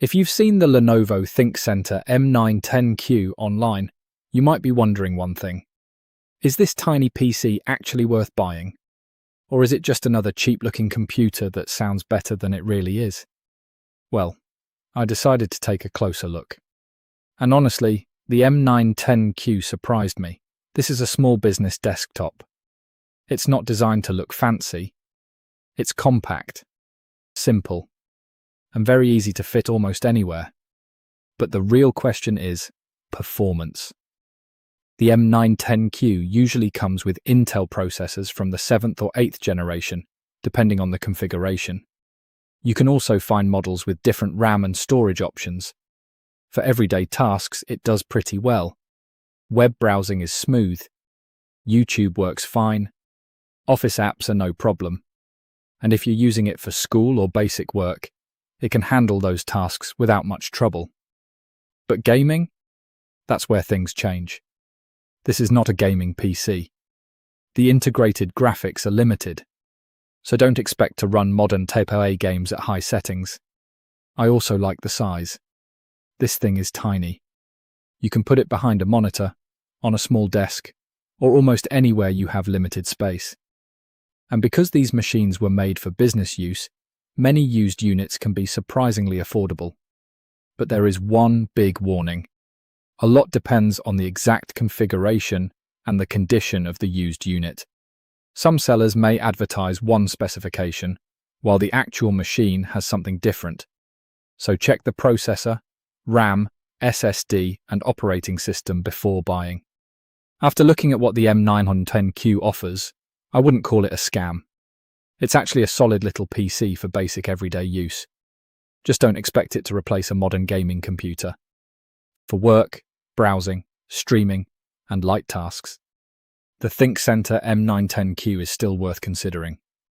If you've seen the Lenovo ThinkCentre M910q online, you might be wondering one thing. Is this tiny PC actually worth buying? Or is it just another cheap-looking computer that sounds better than it really is? Well, I decided to take a closer look. And honestly, the M910q surprised me. This is a small business desktop. It's not designed to look fancy. It's compact, simple, and very easy to fit almost anywhere. But the real question is performance. The M910q usually comes with Intel processors from the 7th or 8th generation, depending on the configuration. You can also find models with different RAM and storage options. For everyday tasks, it does pretty well. Web browsing is smooth. YouTube works fine. Office apps are no problem. And if you're using it for school or basic work, it can handle those tasks without much trouble. But gaming? That's where things change. This is not a gaming PC. The integrated graphics are limited, so don't expect to run modern AAA games at high settings. I also like the size. This thing is tiny. You can put it behind a monitor, on a small desk, or almost anywhere you have limited space. And because these machines were made for business use, many used units can be surprisingly affordable. But there is one big warning. A lot depends on the exact configuration and the condition of the used unit. Some sellers may advertise one specification, while the actual machine has something different. So check the processor, RAM, SSD, and operating system before buying. After looking at what the M910q offers, I wouldn't call it a scam. It's actually a solid little PC for basic everyday use. Just don't expect it to replace a modern gaming computer. For work, browsing, streaming, and light tasks, the ThinkCentre M910q is still worth considering.